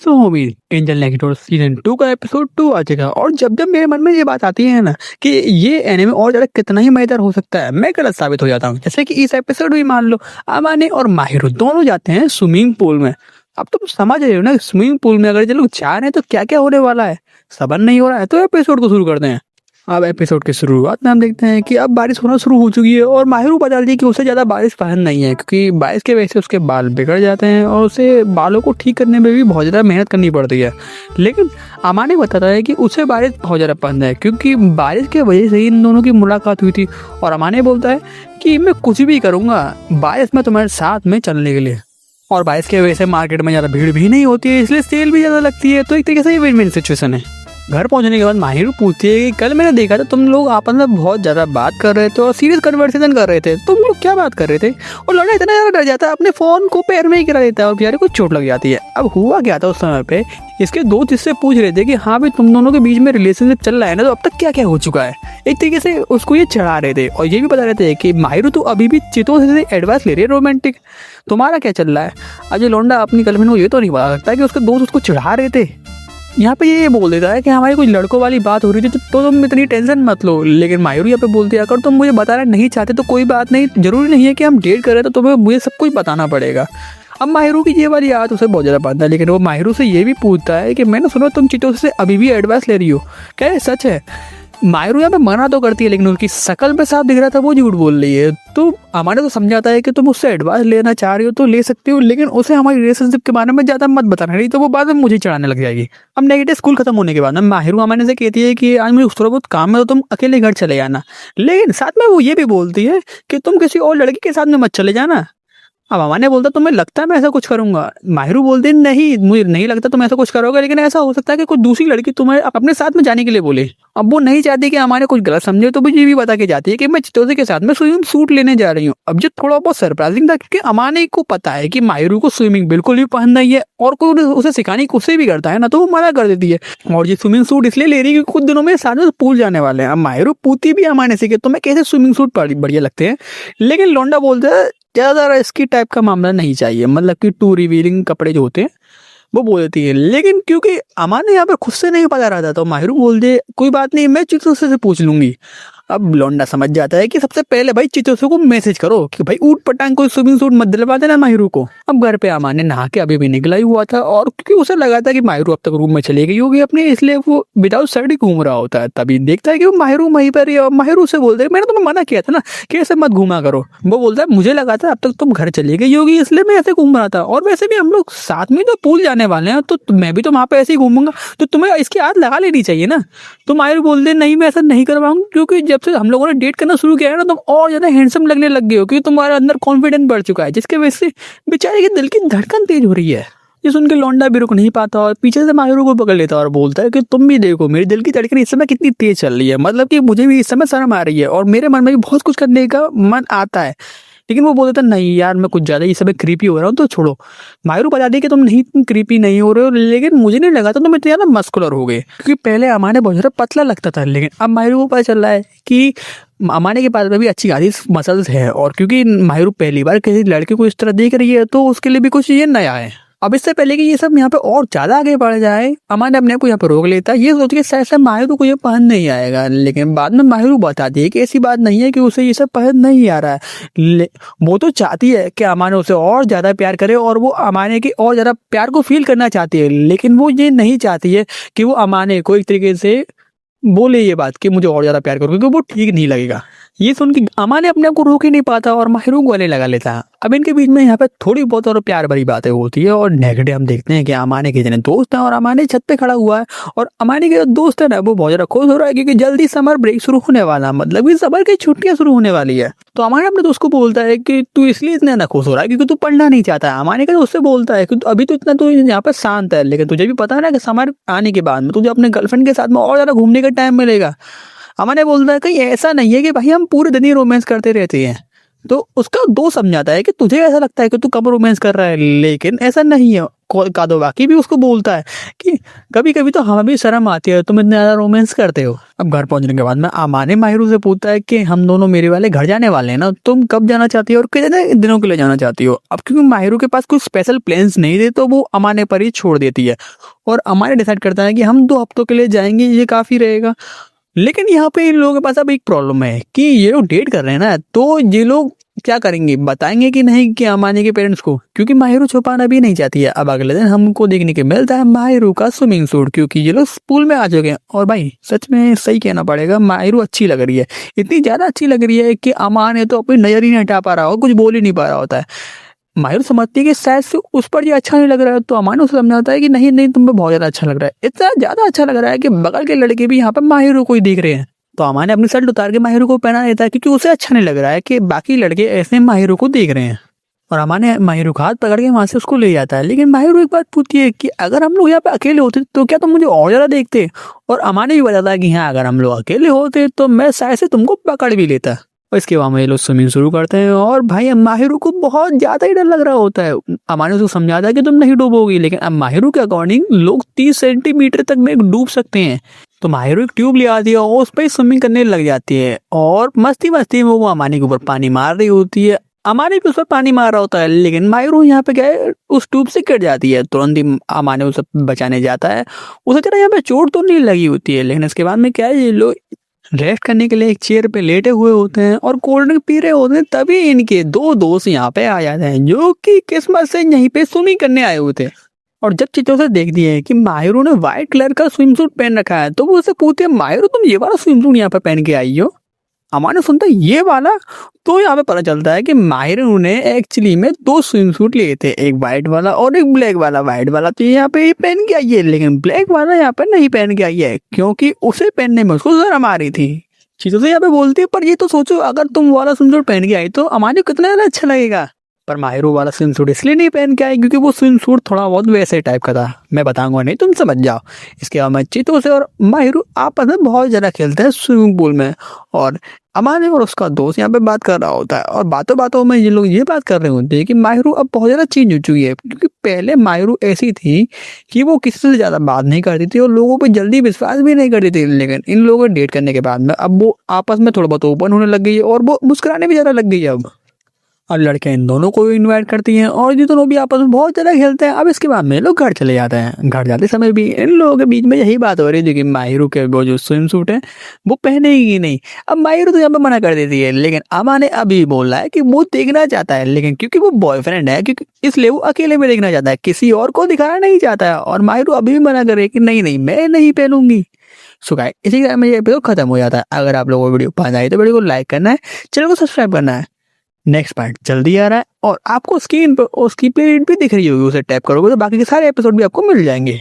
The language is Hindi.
सो उम्मीद एंजल नेगेटिव सीजन 2 का एपिसोड 2 आ जाएगा। और जब जब मेरे मन में ये बात आती है ना कि ये एनिमे और ज़्यादा कितना ही मज़ेदार हो सकता है, मैं गलत साबित हो जाता हूँ। जैसे कि इस एपिसोड में मान लो अमाने और माहिरो दोनों जाते हैं स्विमिंग पूल में। अब तुम समझ रहे हो ना, स्विमिंग पूल में अगर ये लोग जा रहे हैं तो क्या क्या होने वाला है। सबर नहीं हो रहा है तो एपिसोड को शुरू करते हैं। अब एपिसोड की शुरुआत में हम देखते हैं कि अब बारिश होना शुरू हो चुकी है और माहिर बता रही है कि उसे ज़्यादा बारिश पसंद नहीं है, क्योंकि बारिश की वजह से उसके बाल बिगड़ जाते हैं और उसे बालों को ठीक करने में भी बहुत ज़्यादा मेहनत करनी पड़ती है। लेकिन अमाने बताता है कि उसे बारिश बहुत ज़्यादा पसंद है, क्योंकि बारिश की वजह से इन दोनों की मुलाकात हुई थी। और अमाने बोलता है कि मैं कुछ भी करूँगा बारिश में तुम्हारे साथ में चलने के लिए। और बारिश की वजह से मार्केट में ज़्यादा भीड़ भी नहीं होती है, इसलिए सेल भी ज़्यादा लगती है। तो एक तरीके से ये विन विन सिचुएशन है। घर पहुंचने के बाद माहिर पूछती है कि कल मैंने देखा था तुम लोग आपस में बहुत ज़्यादा बात कर रहे थे और सीरियस कन्वर्सेशन कर रहे थे, तुम लोग क्या बात कर रहे थे। और लड़का इतना ज़्यादा डर जाता है, अपने फ़ोन को पैर में ही गिरा देता है और बेचारे को चोट लग जाती है। अब हुआ क्या था उस समय पे, इसके दोस्त इससे पूछ रहे थे कि हाँ भाई तुम दोनों के बीच में रिलेशनशिप चल रहा है ना, तो अब तक क्या क्या हो चुका है। एक तरीके से उसको ये चढ़ा रहे थे और ये भी बता रहे थे कि माहिर तो अभी भी चितो से एडवाइस ले रही है रोमांटिक, तुम्हारा क्या चल रहा है। अजय लौंडा अपनी गर्लफ्रेंड को ये तो नहीं बता सकता कि उसके दोस्त उसको चढ़ा रहे थे। यहाँ पे ये बोल देता है कि हमारी कुछ लड़कों वाली बात हो रही थी तो तुम इतनी टेंशन मत लो। लेकिन माहिर यहाँ पे बोलती है अगर तुम मुझे बताना नहीं चाहते तो कोई बात नहीं, जरूरी नहीं है कि हम डेट करें तो तुम्हें मुझे सब कुछ बताना पड़ेगा। अब माहिरू की ये वाली याद उसे बहुत ज़्यादा पसंद है, लेकिन वो माहिरू से ये भी पूछता है कि मैंने सुना तुम चितो से अभी भी एडवाइस ले रही हो, क्या ये सच है। माहिरू यहाँ पे मना तो करती है, लेकिन उसकी शकल पे साफ दिख रहा था वो झूठ बोल रही है। तो हमारे तो समझाता है कि तुम उससे एडवाइस लेना चाह रही हो तो ले सकती हो, लेकिन उसे हमारी रिलेशनशिप के बारे में ज़्यादा मत बताना, नहीं तो वो बाद में मुझे चढ़ाने लग जाएगी। अब नेगेटिव स्कूल खत्म होने के बाद ना माहिरू हमारे से कहती है कि आज मुझे थोड़ा बहुत काम है तो तुम अकेले घर चले जाना, लेकिन साथ में वो ये भी बोलती है कि तुम किसी और लड़की के साथ में मत चले जाना। अब अमाने बोलता तुम्हें लगता है मैं ऐसा कुछ करूंगा। माहिरू बोलते नहीं मुझे नहीं लगता तुम ऐसा कुछ करोगे, लेकिन ऐसा हो सकता है कि कोई दूसरी लड़की तुम्हें अपने साथ में जाने के लिए बोले। अब वो नहीं चाहती कि हमारे कुछ गलत समझे, तो मुझे भी बता के जाती है कि मैं चितोसे के साथ में स्विमिंग सूट लेने जा रही हूँ। अब जो थोड़ा बहुत सरप्राइजिंग था, क्योंकि अमाने को पता है कि माहिरू को स्विमिंग बिल्कुल भी पसंद नहीं है और कोई उसे सिखाने की कोशिश भी करता है ना तो वो मना कर देती है। और ये स्विमिंग सूट इसलिए ले रही है कि कुछ दिनों में साथ में पूल जाने वाले हैं। अब माहिरू पूछती भी अमाने से कि तुम्हें कैसे स्विमिंग सूट बढ़िया लगते हैं, लेकिन लौंडा बोलता है ज़्यादा रिस्की टाइप का मामला नहीं चाहिए, मतलब कि टू रिवीलिंग कपड़े जो होते हैं वो बोल देती है। लेकिन क्योंकि अमाने यहाँ पर खुद से नहीं पता रहा था तो माहिरू बोल दे कोई बात नहीं मैं चितोसे से पूछ लूंगी। अब लौंडा समझ जाता है कि सबसे पहले भाई चितोसे को मैसेज करो कि भाई ऊट पटांग कोई स्विमिंग सूट मत दिलवा देना माहिरू को। अब घर पे अमाने नहा के अभी भी निकला ही हुआ था और क्योंकि उसे लगा था कि माहिरू अब तक रूम में चली गई होगी अपने, इसलिए वो विदाउट शर्ट ही घूम रहा होता है। तभी देखता है कि वो माहिरू वहीं पर ही। और माहिरू से बोलते मैंने तुम्हें मना किया था ना कि ऐसे मत घूमा करो। वो बोलता है मुझे लगा था अब तक तुम घर चली गई होगी इसलिए मैं ऐसे घूम रहा था, और वैसे भी हम लोग साथ में तो पूल जाने वाले हैं तो मैं भी तो वहाँ पे ऐसे ही घूमूंगा, तो तुम्हें इसकी आदत लगा लेनी चाहिए ना। तो माहिरू बोलते नहीं मैं ऐसा नहीं करवाऊंगा, क्योंकि जब से हम लोगों ने डेट करना शुरू किया है ना तुम और ज्यादा हैंडसम लगने लग गए हो, क्योंकि तुम्हारे अंदर कॉन्फिडेंस बढ़ चुका है, जिसके वजह से बेचारे के दिल की धड़कन तेज हो रही है। ये सुन के लौंडा भी रुक नहीं पाता और पीछे से माहिरू को पकड़ लेता और बोलता है कि तुम भी देखो मेरी दिल की धड़कन इस समय कितनी तेज चल रही है, मतलब कि मुझे भी इस समय शर्म आ रही है और मेरे मन में भी बहुत कुछ करने का मन आता है। लेकिन वो बोलता नहीं यार मैं कुछ ज़्यादा इस समय क्रीपी हो रहा हूँ तो छोड़ो। माहिरू बता दी कि तुम क्रीपी नहीं हो रहे हो, लेकिन मुझे नहीं लगा था तुम इतने ज़्यादा मस्कुलर हो गए, क्योंकि पहले अमाने बहुत ज़्यादा पतला लगता था, लेकिन अब माहिरू को पता चल रहा है कि अमाने के पास में भी अच्छी खासी मसल्स है। और क्योंकि माहिरू पहली बार किसी लड़के को इस तरह देख रही है तो उसके लिए भी कुछ ये नया है। अब इससे पहले कि ये सब यहाँ पे और ज्यादा आगे बढ़ जाए अमाने अपने को यहाँ पे रोक लेता है, ये सोच के शायद माहिरू को ये पसंद नहीं आएगा। लेकिन बाद में माहिरू बताती है कि ऐसी बात नहीं है कि उसे ये सब पसंद नहीं आ रहा है, वो तो चाहती है कि अमाने उसे और ज्यादा प्यार करे और वो अमाने की और ज्यादा प्यार को फील करना चाहती है। लेकिन वो ये नहीं चाहती है कि वो अमाने को एक तरीके से बोले ये बात कि मुझे और ज्यादा प्यार करो, क्योंकि वो ठीक नहीं लगेगा। ये सुन के अमाने अपने आप को रोक ही नहीं पाता और माहिरू गले लगा लेता है। अब इनके बीच में यहाँ पे थोड़ी बहुत और प्यार भरी बातें होती है और नेगेटिव हम देखते हैं कि अमाने के जने दोस्त हैं और अमाने छत पे खड़ा हुआ है और अमाने के जो दोस्त है ना वो बहुत ज्यादा खुश हो रहा है, क्योंकि जल्दी समर ब्रेक शुरू होने वाला, मतलब कि समर की छुट्टियां शुरू होने वाली है। तो अमाने अपने दोस्त को बोलता है कि तू इसलिए इतना ना खुश हो रहा है क्योंकि तू पढ़ना नहीं चाहता है। अमाने का दोस्त से बोलता है कि अभी तो इतना तू यहाँ पर शांत है, लेकिन तुझे भी पता है ना कि समर आने के बाद में तुझे अपने गर्लफ्रेंड के साथ में और ज्यादा घूमने का टाइम मिलेगा। अमाने बोलता है कहीं ऐसा नहीं है कि भाई हम पूरे दिन ही रोमांस करते रहते हैं। तो उसका दोस्त समझाता है कि तुझे ऐसा लगता है कि तू कम रोमांस कर रहा है, लेकिन ऐसा नहीं है, कादोवाकी भी उसको बोलता है कि कभी कभी तो हमें भी शर्म आती है, तुम इतने ज्यादा रोमांस करते हो। अब घर पहुंचने के बाद में अमाने माहिरू से पूछता है कि हम दोनों मेरे वाले घर जाने वाले हैं ना, तुम कब जाना चाहती हो और कितने दिनों के लिए जाना चाहती हो। अब क्योंकि माहिरू के पास कुछ स्पेशल प्लान्स नहीं थे तो वो अमाने पर ही छोड़ देती है और अमाने डिसाइड करता है कि हम 2 हफ्तों के लिए जाएंगे, ये काफी रहेगा। लेकिन यहाँ पे इन लोगों के पास अब एक प्रॉब्लम है कि ये लोग डेट कर रहे हैं ना, तो ये लोग क्या करेंगे, बताएंगे कि नहीं कि अमाने के पेरेंट्स को, क्योंकि माहिरू छुपाना भी नहीं चाहती है। अब अगले दिन हमको देखने के मिलता है माहिरू का स्विमिंग सूट, क्योंकि ये लोग स्कूल में आ चुके हैं। और भाई सच में सही कहना पड़ेगा, माहिरू अच्छी लग रही है, इतनी ज्यादा अच्छी लग रही है कि अमाने तो अपनी नजर ही नहीं हटा पा रहा हो, कुछ बोल ही नहीं पा रहा होता है। माहिरू समझती है कि शायद से उस पर ये अच्छा नहीं लग रहा है, तो अमाने उसे समझाता है कि नहीं नहीं, तुम पे बहुत ज्यादा अच्छा लग रहा है, इतना ज्यादा अच्छा लग रहा है कि बगल के लड़के भी यहाँ पे माहिरू को ही देख रहे हैं। तो अमाने अपनी शर्ट उतार के माहिरू को पहना देता है, क्योंकि उसे अच्छा नहीं लग रहा है कि बाकी लड़के ऐसे माहिरू को देख रहे हैं। और अमाने माहिरू का हाथ पकड़ के वहां से उसको ले जाता है। लेकिन माहिरू एक बात पूछती है कि अगर हम लोग यहाँ पे अकेले होते तो क्या तुम मुझे और ज्यादा देखते। और अमाने भी बताता है कि हाँ, अगर हम लोग अकेले होते तो मैं शायद से तुमको पकड़ भी लेता। और इसके बाद में ये लोग स्विमिंग शुरू करते हैं और भाई माहिरू को बहुत ज्यादा ही डर लग रहा होता है। अमाने उसको समझाता है कि तुम नहीं डूबोगी, लेकिन अब माहिरू के अकॉर्डिंग लोग 30 सेंटीमीटर तक में डूब सकते हैं। तो माहिरू एक ट्यूब ले आती है और उस पर स्विमिंग करने लग जाती है और मस्ती मस्ती में वो अमाने के ऊपर पानी मार रही होती है। अमाने भी उस पर पानी मार रहा होता है, लेकिन माहिरू यहाँ पे क्या है, उस ट्यूब से गिर जाती है। तुरंत ही अमाने उसे बचाने जाता है। उसे चला यहाँ पे चोट तो नहीं लगी होती है, लेकिन इसके बाद में क्या है, ये लोग रेस्ट करने के लिए एक चेयर पे लेटे हुए होते हैं और कोल्ड ड्रिंक पी रहे होते हैं। तभी इनके 2 दोस्त यहाँ पे आ जाते हैं, जो कि किस्मत से यहीं पे स्विमिंग करने आए हुए थे। और जब चीजों से देखती है कि माहिरू ने व्हाइट कलर का स्विम सूट पहन रखा है, तो वो उसे पूछती है, माहिरू तुम ये वाला स्विम सूट यहाँ पे पहन के आई हो। अमाने सुनता है ये वाला, तो यहाँ पे पता चलता है कि माहिरू ने एक्चुअली में 2 स्विम सूट लिए थे, एक व्हाइट वाला और एक ब्लैक वाला। व्हाइट वाला तो यहाँ पे पहन के आई है, लेकिन ब्लैक वाला यहाँ पे नहीं पहन के आई है, क्योंकि उसे पहनने में उसको शर्म आ रही थी। चीजों से यहाँ पे बोलती है, पर ये तो सोचो अगर तुम वाला स्विम सूट पहन के आई तो अमाने को कितना ज्यादा अच्छा लगेगा। पर माहिरू वाला स्विम सूट इसलिए नहीं पहन के आई क्योंकि वो स्विम सूट थोड़ा बहुत वैसे टाइप का था, मैं बताऊंगा नहीं, तुम समझ जाओ। इसके बाद में चीतों से और माहिरू आपस में बहुत ज्यादा खेलते हैं स्विमिंग पूल में। और अमाने और उसका दोस्त यहाँ पे बात कर रहा होता है और बातों बातों में ये लोग ये बात कर रहे होते हैं कि माहिरू अब बहुत ज्यादा चेंज हो चुकी है। क्योंकि पहले माहिरू ऐसी थी कि वो किसी से ज्यादा बात नहीं करती थी और लोगों पे जल्दी विश्वास भी नहीं करती थी, लेकिन इन लोगों को डेट करने के बाद में अब वो आपस में थोड़ा बहुत ओपन होने लग गई है और वो मुस्कुराने भी ज्यादा लग गई है अब। और लड़के इन दोनों को इनवाइट करती हैं और ये दोनों भी आपस में बहुत ज्यादा खेलते हैं। अब इसके बाद में लोग घर चले जाते हैं। घर जाते समय भी इन लोगों के बीच में यही बात हो रही थी कि माहिरू के वो जो स्विम सूट है वो पहनेगी नहीं। अब माहिरू तो यहाँ पे मना कर देती है, लेकिन अमाने अभी बोल रहा है कि वो देखना चाहता है, लेकिन क्योंकि वो बॉयफ्रेंड है, क्योंकि इसलिए वो अकेले में देखना चाहता है, किसी और को दिखाना नहीं चाहता है। और माहिरू अभी भी मना कर रही है कि नहीं नहीं, मैं नहीं पहनूंगी। सो गाइस, इसी के साथ में ये एपिसोड खत्म हो जाता है। अगर आप लोगों को वीडियो पसंद आई तो वीडियो को लाइक करना है, चैनल को सब्सक्राइब करना है। नेक्स्ट पार्ट जल्दी आ रहा है और आपको स्क्रीन पर उसकी प्लेलिस्ट भी दिख रही होगी, उसे टैप करोगे तो बाकी के सारे एपिसोड भी आपको मिल जाएंगे।